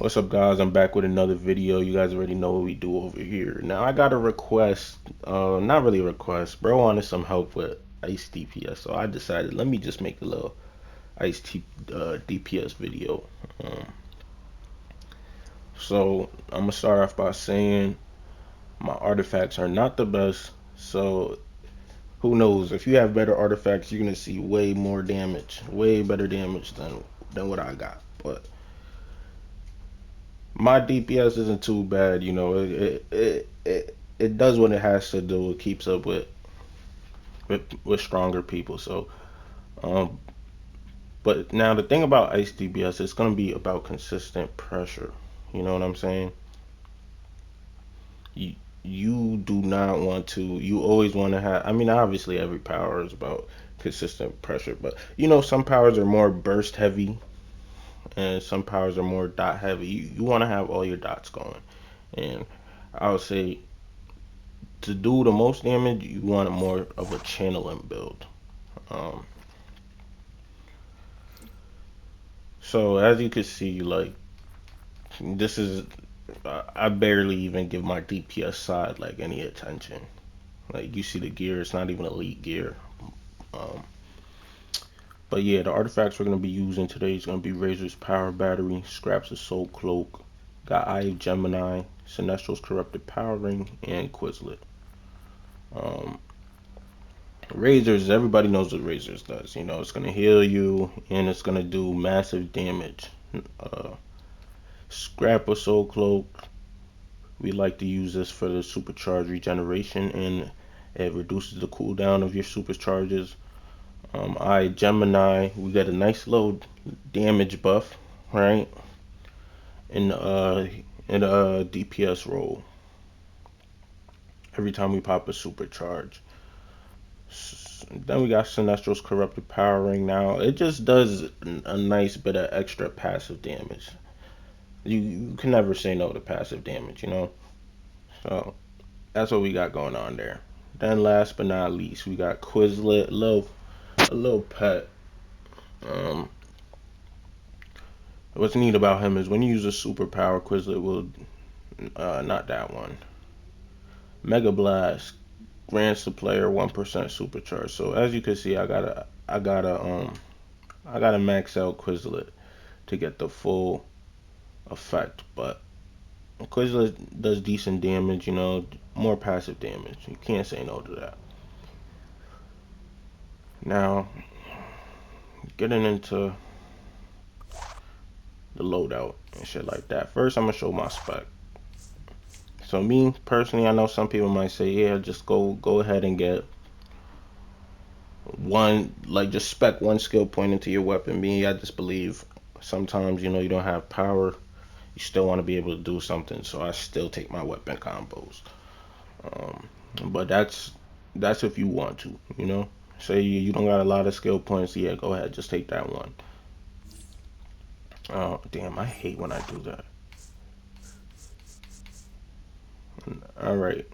What's up, guys? I'm back with another video. You guys already know what we do over here. Now I got a request, not really a request. Bro wanted some help with Ice DPS, so I decided let me just make a little DPS video. Um, so I'm gonna start off by saying my artifacts are not the best. So who knows? If you have better artifacts, you're gonna see way more damage, way better damage than what I got. But my DPS isn't too bad, you know. It does what it has to do. It keeps up with stronger people. So, um, but now the thing about Ice DPS, it's gonna be about consistent pressure. You know what I'm saying? You you do not want to. You always want to have. I mean, obviously every power is about consistent pressure, but you know some powers are more burst heavy and some powers are more dot heavy. You want to have all your dots going, and I would say to do the most damage, you want more of a channeling build. Um, so as you can see, like this is, I barely even give my DPS side like any attention. Like you see the gear, it's not even elite gear. Um, but yeah, the artifacts we're gonna be using today is gonna be Razor's Power Battery, Scraps of Soul Cloak, got Eye of Gemini, Sinestral's Corrupted Power Ring, and Quizlet. Um, Razors, everybody knows what Razors does. You know, it's gonna heal you and it's gonna do massive damage. Uh, Scrap or Soul Cloak, we like to use this for the supercharge regeneration and it reduces the cooldown of your supercharges. I Gemini, we get a nice little damage buff, right? In in a DPS roll every time we pop a supercharge. Then we got Sinestral's Corrupted Power Ring. Now it just does a nice bit of extra passive damage. You can never say no to passive damage, you know. So that's what we got going on there. Then last but not least, we got Quizlet, a little pet. Um, what's neat about him is when you use a superpower, Quizlet will not that one. Mega Blast grants the player 1% supercharge. So as you can see, I gotta max out Quizlet to get the full effect, but Quizlet does decent damage, you know, more passive damage. You can't say no to that. Now, getting into the loadout and shit like that. First, I'm gonna show my spec. So me personally, I know some people might say, yeah, just go ahead and get one, like just spec one skill point into your weapon. Me, I just believe sometimes you know you don't have power, you still want to be able to do something. So I still take my weapon combos. Um, but that's if you want to, you know. Say you don't got a lot of skill points, yeah, go ahead, just take that one. Oh damn, I hate when I do that. All right,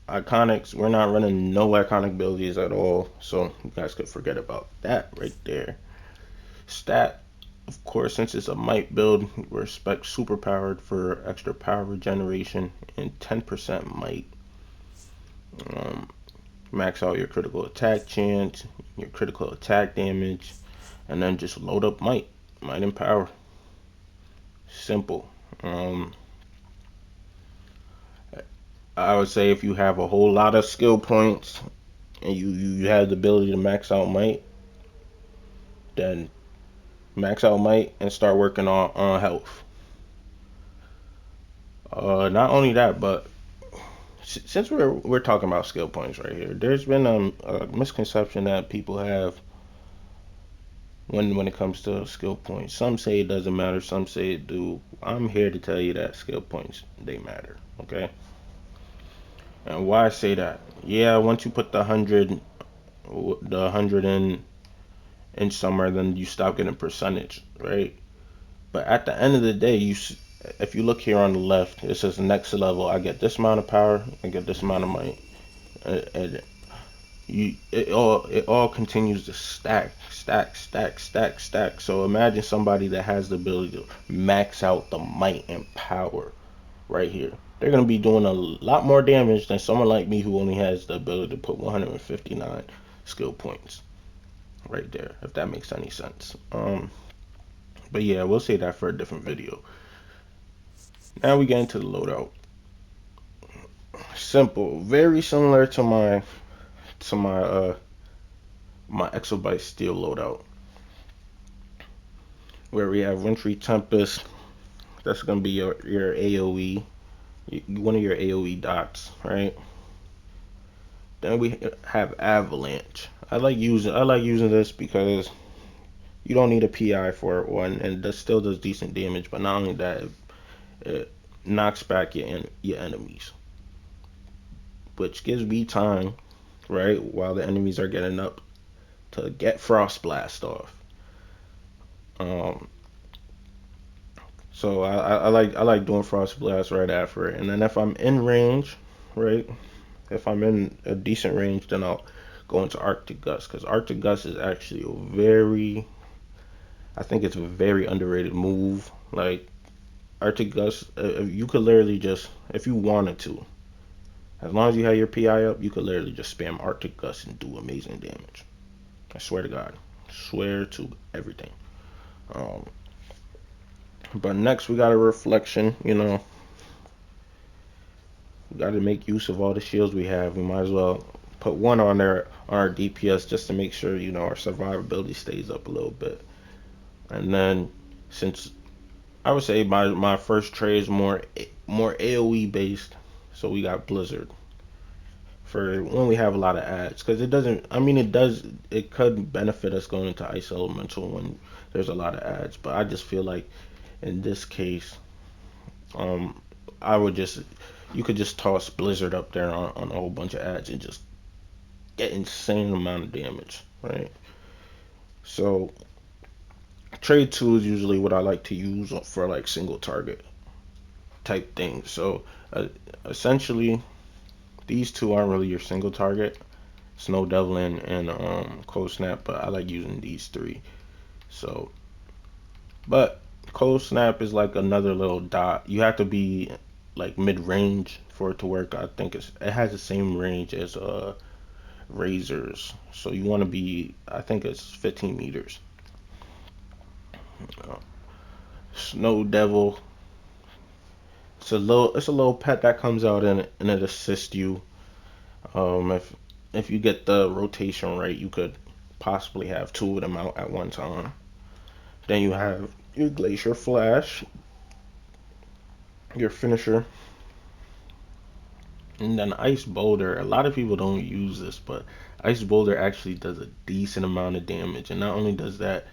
iconics. We're not running no iconic abilities at all, so you guys could forget about that right there. Stat, of course, since it's a might build, we're spec super powered for extra power regeneration and 10% might. Um, Max out your critical attack chance, your critical attack damage, and then just load up might and power. Simple. Um, I would say if you have a whole lot of skill points and you have the ability to max out might, then max out might and start working on health. Not only that, but since we're talking about skill points right here, there's been a misconception that people have when it comes to skill points. Some say it doesn't matter, some say it do. I'm here to tell you that skill points they matter. Okay, and why I say that? Yeah, once you put the hundred in somewhere, then you stop getting percentage, right? But at the end of the day, if you look here on the left, it says next level. I get this amount of power, I get this amount of might, and it all continues to stack. So imagine somebody that has the ability to max out the might and power right here. They're gonna be doing a lot more damage than someone like me who only has the ability to put 159 skill points right there, if that makes any sense. But yeah, we'll say that for a different video. Now we get into the loadout. Simple, very similar to my exobyte steel loadout, where we have wintry tempest. That's gonna be your AOE, one of your AOE dots, right? Then we have avalanche. I like using this because you don't need a PI for it, one, and that still does decent damage. But not only that, it knocks back your enemies, which gives me time, right, while the enemies are getting up, to get frost blast off. Um, so I like doing frost blast right after it, and then if I'm in range, right, if I'm in a decent range, then I'll go into Arctic Gust, because Arctic Gust is actually I think it's a very underrated move. Like Arctic Gust, you could literally just, if you wanted to, as long as you have your PI up, you could literally just spam Arctic Gust and do amazing damage. I swear to God, swear to everything. Um, but next we got a reflection. We got to make use of all the shields we have. We might as well put one on there on our DPS just to make sure our survivability stays up a little bit. And then, since I would say my first trade is more AOE based, so we got Blizzard for when we have a lot of ads, because it doesn't. I mean, it could benefit us going into Ice Elemental when there's a lot of ads, but I just feel like in this case, um, I would just you could just toss Blizzard up there on a whole bunch of ads and just get insane amount of damage, right? So trade 2 is usually what I like to use for like single target type things. So essentially, these two aren't really your single target, Snow Devlin and Cold Snap, but I like using these three. So, but Cold Snap is like another little dot. You have to be like mid range for it to work. I think it has the same range as Razors, so you want to be. I think it's 15 meters. Uh, Snow Devil. It's a little pet that comes out and it assists you. If you get the rotation right, you could possibly have two of them out at one time. Then you have your Glacier Flash, your finisher, and then Ice Boulder. A lot of people don't use this, but Ice Boulder actually does a decent amount of damage, and not only does that,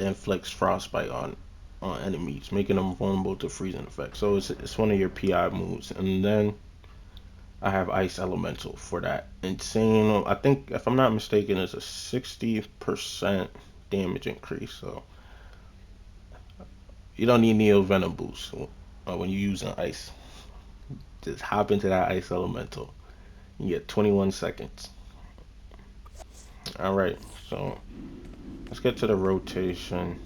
inflicts frostbite on enemies, making them vulnerable to freezing effects. So it's one of your PI moves, and then I have Ice Elemental for that insane. I think if I'm not mistaken, it's a 60% damage increase. So you don't need Neo Venom boost when you're using Ice. Just hop into that Ice Elemental. You get 21 seconds. All right, so let's get to the rotation.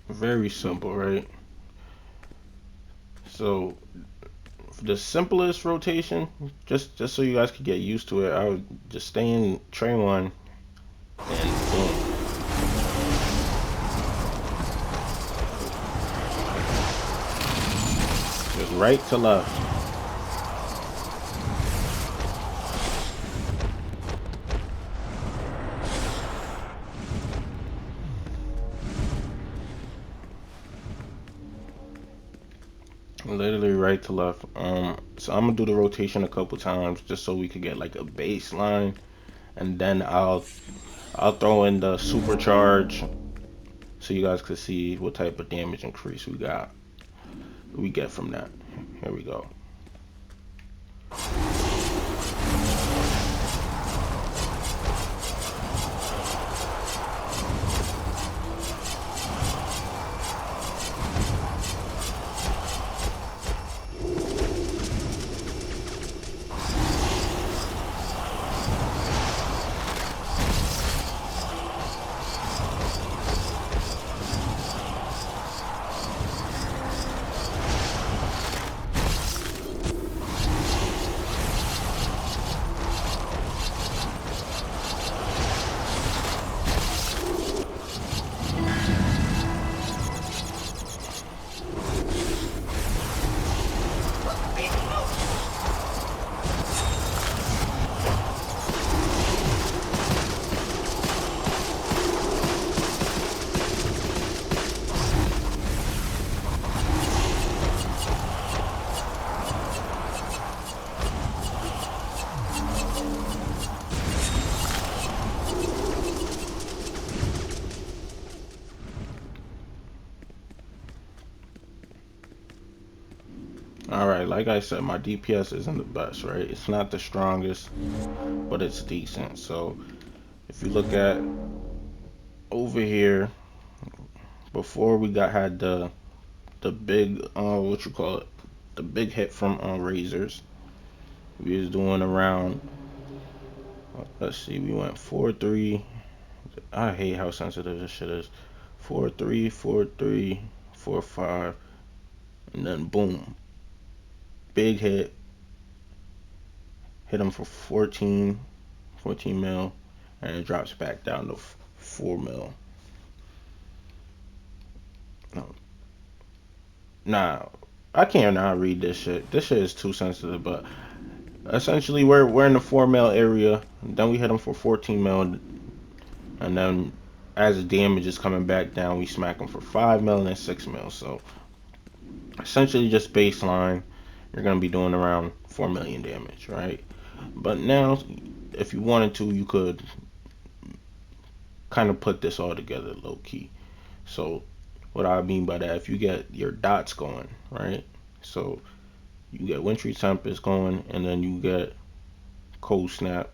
Very simple, right? So the simplest rotation, just so you guys could get used to it, I would just stay in train one and boom. Just right to left. Literally right to left. So I'm gonna do the rotation a couple times just so we could get like a baseline, and then I'll throw in the supercharge so you guys can see what type of damage increase we get from that. Here we go. Alright, like I said, my DPS isn't the best, right? It's not the strongest, but it's decent. So if you look at over here, before we had the big what you call it, the big hit from razors, we was doing around, let's see, we went 4-3. I hate how sensitive this shit is. 4-3, 4-3, 4-5, and then boom, big hit, hit him for 14 mil, and it drops back down to 4 mil. No. Nah, I can't not read this shit. This shit is too sensitive, but essentially we're in the 4 mil area. Then we hit him for 14 mil, and then as the damage is coming back down, we smack him for 5 mil and then 6 mil. So essentially just baseline, you're gonna be doing around 4 million damage, right? But now, if you wanted to, you could kind of put this all together low key. So what I mean by that, if you get your dots going, right? So you get Wintry Tempest going, and then you get Cold Snap,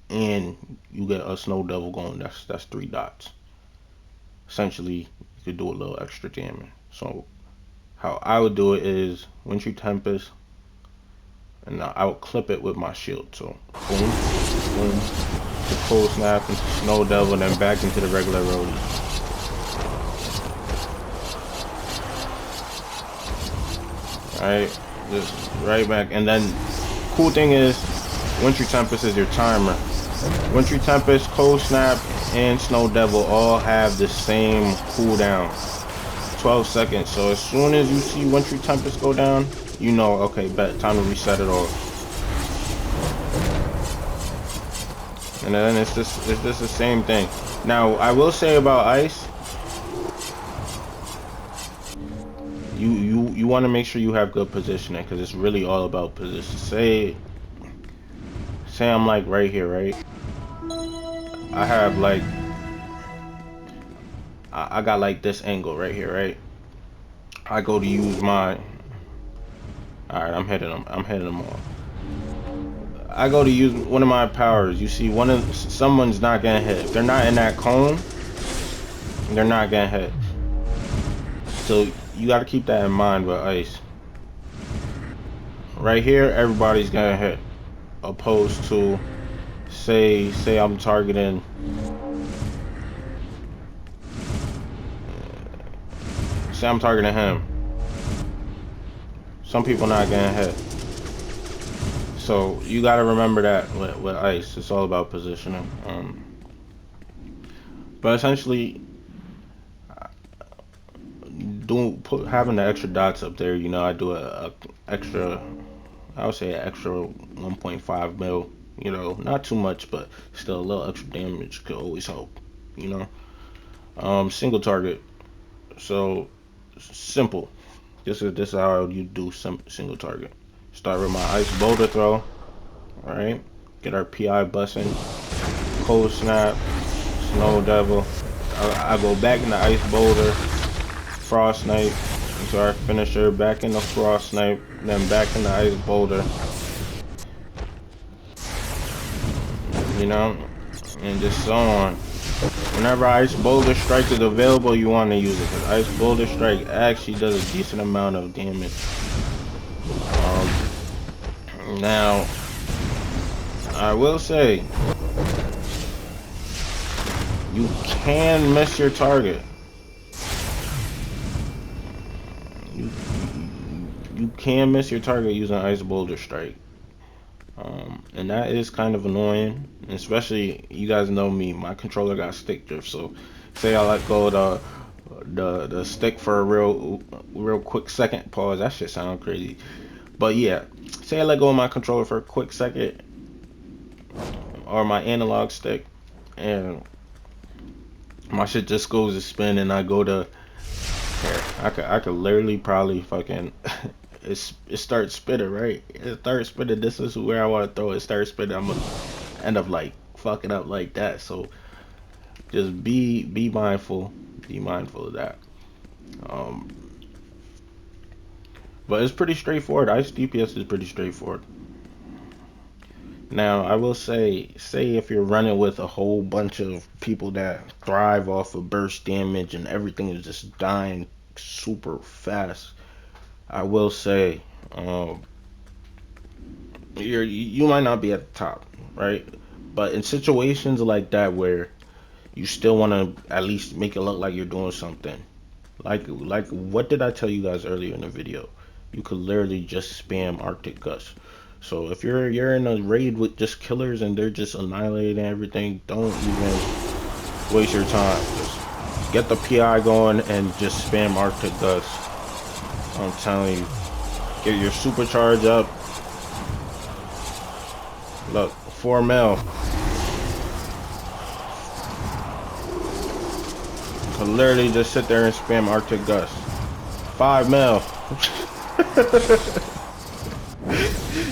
and you get a Snow Devil going. That's 3 dots. Essentially, you could do a little extra damage. So how I would do it is Wintry Tempest, and I would clip it with my shield. So boom, boom, the Cold Snap into Snow Devil, and then back into the regular roadie. Alright, just right back. And then cool thing is Wintry Tempest is your timer. Wintry Tempest, Cold Snap, and Snow Devil all have the same cooldown, 12 seconds. So as soon as you see Wintry Tempest go down, you know, okay, bet, time to reset it off. And then it's just the same thing. Now I will say about ice, you want to make sure you have good positioning, because it's really all about position. Say I'm like right here, right? I have like I got like this angle right here, right? I go to use my, alright, I'm hitting them all. I go to use one of my powers. You see, someone's not gonna hit. If they're not in that cone, they're not gonna hit. So you got to keep that in mind with ice. Right here, everybody's gonna hit. Opposed to, say I'm targeting. Say I'm targeting him. Some people not gonna hit. So you got to remember that with ice, it's all about positioning. But essentially, having the extra dots up there, you know, I do a extra, I would say an extra 1.5 mil. You know, not too much, but still a little extra damage could always help. You know, single target. So simple. This is how you do single target. Start with my ice boulder throw. All right, get our PI busting. Cold Snap, Snow Devil. I go back in the ice boulder. Frost Snipe into our finisher. Back in the Frost Snipe. Then back in the ice boulder. You know, and just so on. Whenever Ice Boulder Strike is available, you want to use it, because Ice Boulder Strike actually does a decent amount of damage. Now, I will say, you can miss your target. You can miss your target using Ice Boulder Strike. And that is kind of annoying, especially, you guys know me, my controller got stick drift. So say I let go of the stick for a real quick second, pause, that shit sound crazy, but yeah, say I let go of my controller for a quick second, or my analog stick, and my shit just goes to spin, and I go to, I could literally probably fucking it starts spinning, right? It starts spinning. This is where I want to throw it. Starts spinning. I'm gonna end up like fucking up like that. So just be mindful. Be mindful of that. But it's pretty straightforward. Ice DPS is pretty straightforward. Now, I will say if you're running with a whole bunch of people that thrive off of burst damage and everything is just dying super fast, I will say you might not be at the top, right? But in situations like that where you still want to at least make it look like you're doing something, like what did I tell you guys earlier in the video? You could literally just spam Arctic Gust. So if you're in a raid with just killers and they're just annihilating everything, don't even waste your time. Just get the PI going and just spam Arctic Gust. I'm telling you, get your supercharge up. Look, 4 mil. Could literally just sit there and spam Arctic Gust. 5 mil.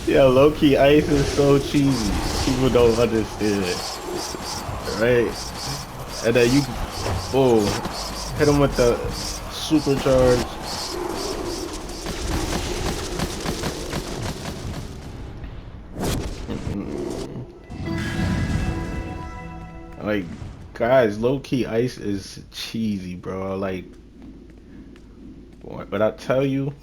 Yeah, low-key ice is so cheesy. People don't understand it. Right? And then you, boom, hit them with the supercharge. Like, guys, low-key ice is cheesy, bro. Like, but I tell you,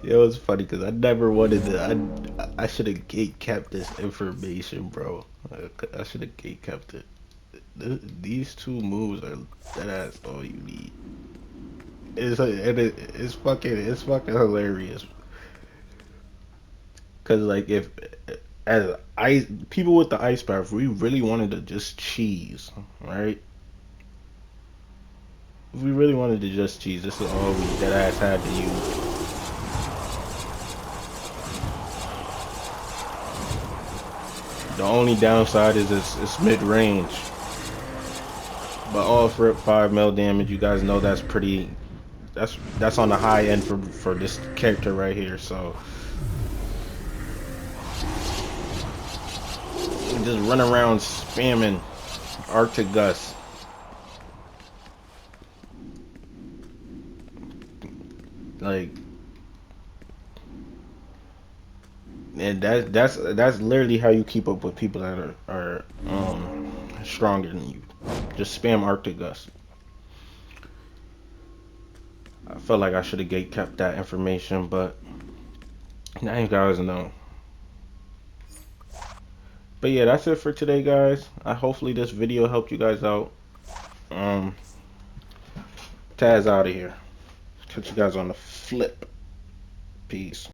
yo, it's funny because I never wanted to. I should have gate kept this information, bro. I should have gate kept it. These two moves are that's all you need. It's fucking hilarious. Cause like if as ice people with the ice power, if we really wanted to just cheese, right? If we really wanted to just cheese, this is all we dead ass had to use. The only downside is it's mid range. But all for 5 mil damage, you guys know that's pretty. That's on the high end for this character right here. So just run around spamming Arctic Gust. Like, and that's literally how you keep up with people that are stronger than you. Just spam Arctic Gust. I felt like I should have gate kept that information, but now you guys know. But yeah, that's it for today, guys. Hopefully this video helped you guys out. Um, Taz out of here. Catch you guys on the flip. Peace.